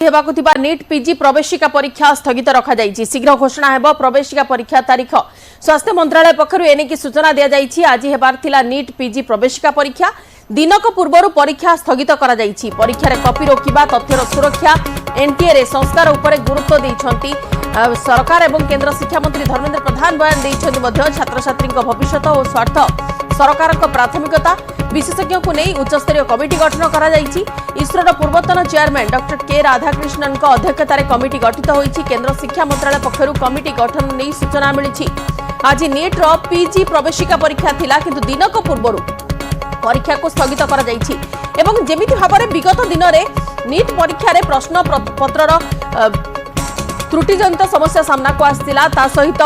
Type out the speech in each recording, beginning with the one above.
हेबाकुथिबा NEET PG प्रवेशिका परीक्षा स्थगित रखा जायछि। शीघ्र घोषणा हेबो प्रवेशिका परीक्षा तारीख। स्वास्थ्य मंत्रालय पक्षरु एनेकी सूचना दिया जायछि। आज हेबार थिला नीट पीजी प्रवेशिका परीक्षा। दिनक पूर्वरु परीक्षा स्थगित करा जायछि। परीक्षा रे कॉपी रोकिबा, तथ्यर सुरक्षा, एनटीए रे संस्कार उपरे गुरुत्व दैछन्ति सरकार एवं केंद्र शिक्षा मंत्री धर्मेंद्र प्रधान बयान दैछन्ति मध्ये छात्र छात्री भविष्य और स्वार्थ सरकार प्राथमिकता। विशेषज्ञ को नहीं उच्चस्तरीय कमिटी गठन करा जायछि। इसरोर पूर्वतन चेयरमैन डॉक्टर के राधाकृष्णन अध्यक्षतार कमिटी गठित होईछि। केंद्र शिक्षा मंत्रालय पक्षरु कमिटी गठन नहीं सूचना मिली। आज नीट रो पीजी प्रवेशिका परीक्षा थिला किंतु दिनक पूर्वरु परीक्षा को स्थगित करा जायछि। एवं जेमिति भाबरे विगत दिन रे नीट परीक्षा रे प्रश्न पत्रर त्रुटिजनित समस्या सामना को आस्तिला, ता सहित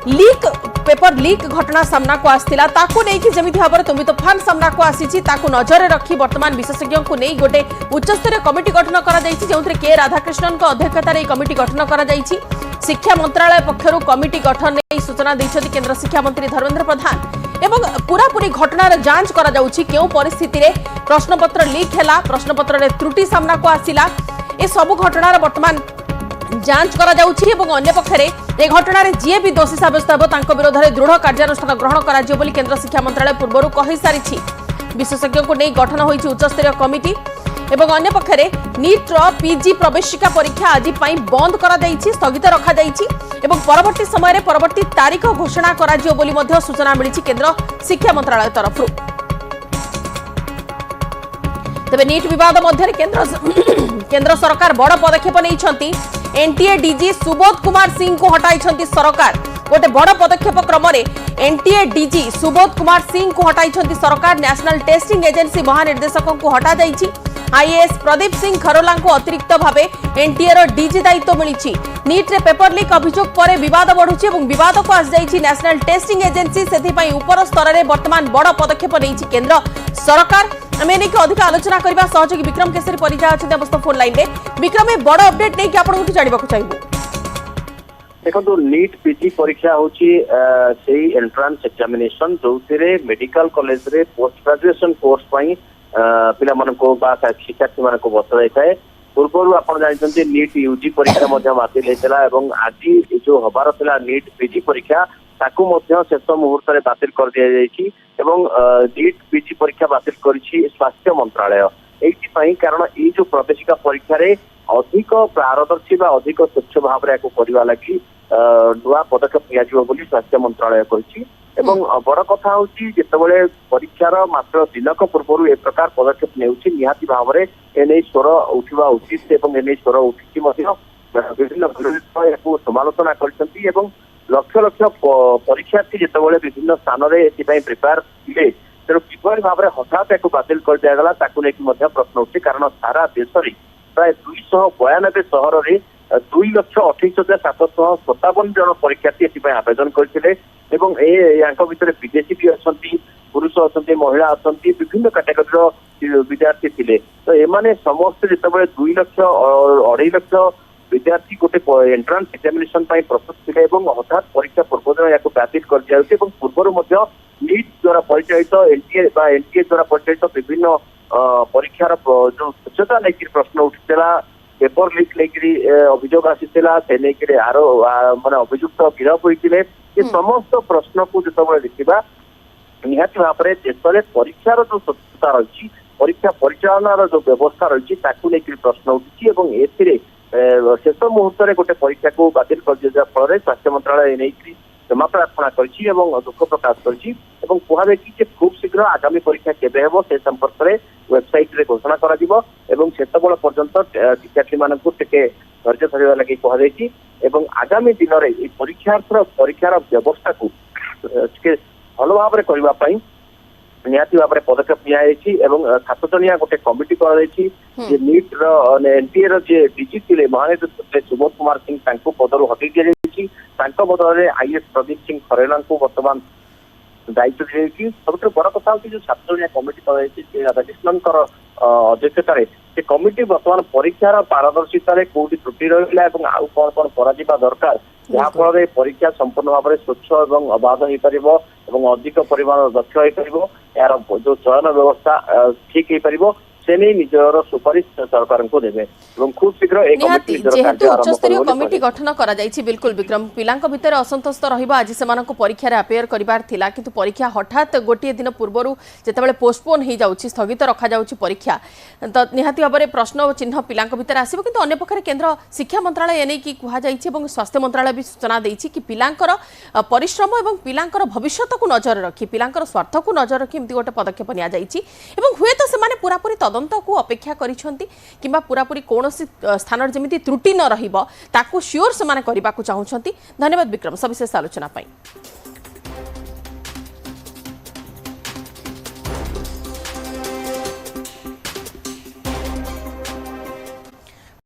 लीक पेपर लीक घटना सामना को आस्तिला, ताकू नै कि जेमिति भाबरे तुमी तूफान सामना को आसीछि ताकू नजर रखी वर्तमान विशेषज्ञ को नै गोटे उच्चस्तरीय कमिटी गठन करा जायछि। जेउथरे के राधाकृष्णन अध्यक्षतार ए कमिटी गठन करा जायछि। शिक्षा मंत्रालय पक्षरु कमिटी गठन नै सूचना दैछथि केंद्र शिक्षा मंत्री धर्मेंद्र प्रधान। एवं पूरापूरी घटनार जांच करा जाउछि। केउ परिस्थिति रे प्रश्नपत्र लीक हैला, प्रश्नपत्र रे त्रुटि सामना को आसिला, ए सब घटनार वर्तमान जांच करा जाउछि। एवं अन्य पक्षरे ए घटनार जे भी दोषी साब्यस्त हेबो तांको विरोध में दृढ़ कार्यानुष्ठान ग्रहण करा जियो बोली केंद्र शिक्षा मंत्रालय पूर्वरु कहि सारिछि। विशेषज्ञ को नै गठन होईछि उच्चस्तरीय कमिटी। एवं अन्य पक्षरे नीट रो पीजी प्रवेशिका परीक्षा आज पई बंद करा जायछि, स्थगित रखा जायछि। एवं परवर्ती समय रे परवर्ती तारीख घोषणा करा जियो बोली मध्ये सूचना मिलिछि केंद्र शिक्षा मंत्रालय तरफरु। तबे नीट विवाद मध्य केंद्र सरकार बड़ पदक्षेप नहीं। एनटीए डीजी सुबोध कुमार सिंह को हटाई सरकार। गोटे बड़ पदक्षेप क्रम एनटीए डीजी सुबोध कुमार सिंह को हटाई सरकार। नेशनल टेस्टिंग एजेंसी महानिर्देशक को हटा जाइछि। आईएएस प्रदीप सिंह खरोला को अतिरिक्त भावे एनटीए रो डीजी दायित्व मिली। नीट रे पेपर लीक अभियोग पर विवाद बढ़ुछि और विवाद को आस जाइछि नेशनल टेस्टिंग एजेंसी। सेथिपई ऊपर स्तर में वर्तमान बड़ पदक्षेप नहीं केंद्र सरकार। आमे नेकी अधिक आलोचना करबा सहयोगी विक्रम केसरी परिजा अछते अवस्था फोन लाइन रे। विक्रम ए बड़ अपडेट नै कि आपन को जानिबा को चाहिबो। देखो नीट पीजी परीक्षा होची सेही एंट्रांस एग्जामिनेशन जोथिरे मेडिकल कॉलेज रे पोस्ट ग्रेजुएशन कोर्स पई पिला मन को बा शिक्षार्थी मन को बसराई थाए। पूर्व आप जानते नीट यूजी परीक्षा बातिल होता एवं आज जो हबार था नीट पीजी परीक्षा ताकू शेष मुहूर्त में बातिल कर दिया जायछि। एवं नीट पीजी परीक्षा बातिल करिछि स्वास्थ्य मंत्रालय एइथि कारण ये जो प्रवेशिका परीक्षा रे अधिक पारदर्शी बा अधिक स्वच्छ भाव में करने लगी नुआ पदक्षेप नियाजिबो बोली स्वास्थ्य मंत्रालय कहिछि। एवं बड़ कथा होची जेतेबेले परीक्षार मात्र दिनक पूर्व ए प्रकार पदक्षेप नेउछि निहाती भाव में एने स्वर उठिबा उचित एवं एने स्वर उठिछि मध्य विभिन्न विरोधी समालोचना करछन्ति। एवं लक्ष लक्ष परीक्षार्थी जेतेबेले विभिन्न स्थान रे एथिपई प्रिपेयर थिले तेणु किभଳି भाव में हठात या बातिल कर दियागला ताकू नेकी मध्य प्रश्न उठे। कारण सारा देश में प्राय 292 सहर में 2,28,757 जन परीक्षार्थी एथिपई आवेदन करथिले। एवं भितर विदेशी भी अच्छा, पुरुष अच्छा, महिला अच्छा, विभिन्न कैटेगोरी विद्यार्थी थे। तो एमाने समस्त जिते 2 लाख 2.5 लाख विद्यार्थी गोटे एंट्रांस एग्जामिनेशन प्रस्तुत थे हठात परीक्षा पूर्व दिन या बातिल कर दिया। पूर्व नीट द्वारा परिचालित एनटीए द्वारा परिचालित विभिन्न परीक्षार जो स्वच्छता लेकिन प्रश्न उठिला, पेपर लीक लेकिन अभियोग आसीला, से लेकिन आर माने अभियुक्त गिरफ होते ये समस्त प्रश्न को जो देखा निहाती भाव में देश में परीक्षार जो स्वच्छता रही परीक्षा परिचालन जो व्यवस्था रही प्रश्न उठी। शेष मुहूर्त में गोटे परीक्षा को बातिल कर दिया फल स्वास्थ्य मंत्रालय नहीं क्षमा प्रार्थना करिछि एवं दुख प्रकाश करिछि। कहुए कि खूब शीघ्र आगामी परीक्षा केबे हेबो से संपर्क में वेबसाइट रे घोषणा करा जिवो एवं सेतबेल पर्यंत शिक्षार्थी मानकु टिके धैर्य धरिबा लागि कहुଯାଇଛି। एवं आगामी दिन में परीक्षार व्यवस्था को भल भाव में करने निहाती भाव में पदक्षेप नि एवं 7 जनिया गोटे कमिटी कर नीट एनटीए जे डीजी थे महानिर्देशक सुबोध कुमार सिंह पदर हटई दि बदल में आईएएस प्रदीप सिंह खरेला को बर्तमान दायित्व दी। सब बड़ कथा हो जो 7 जनिया कमिटी कर राधाकृष्णन अध्यक्षतार से कमिटी बर्तमान परीक्षार पारदर्शितार कौटी त्रुटि रहा आउ कौन कौन करा दरकार जहाँफल परीक्षा संपूर्ण भाव में स्वच्छ और अबाध हो पार अधिक परिमाण दक्ष हो पार यार जो चयन व्यवस्था ठीक हो पार से नहीं निजर सुपारिश सरकार को देवे खूब शीघ्र निहाती जेहेतु उच्चस्तरीय कमिटी गठन करा जायछि बिल्कुल विक्रम पिलांक भितर असंतोष तो रहिबा आज सेमानक परीक्षा रे अपेयर करिबार थिला किंतु परीक्षा हठात गोटे दिन पूर्वरु जेतेबेले पोस्टपोन हे जाउछि स्थगित रखा जाउछि परीक्षा तो निहाती भाबरे प्रश्न चिन्ह पिलांक भितर आसीबो किंतु अन्य पक्षरे केंद्र शिक्षा मंत्रालय एने की कुहा जायछि एवं स्वास्थ्य मंत्रालय भी सूचना देछि कि पिलांकर परिश्रम एवं पिलांकर भविष्यत को नजर रखी पिलांकर स्वार्थ को नजर रखी एमती गोटे पदक्षेप निया जायछि एवं हुए तो सेमाने पूरापूरी तदंत को अपेक्षा करिसंती किंबा पूरापूरी कौनसी स्थान जमी त्रुटि न रहिबो ताकू श्योर से करने को चाहूँगी। धन्यवाद विक्रम सविशेष आलोचना।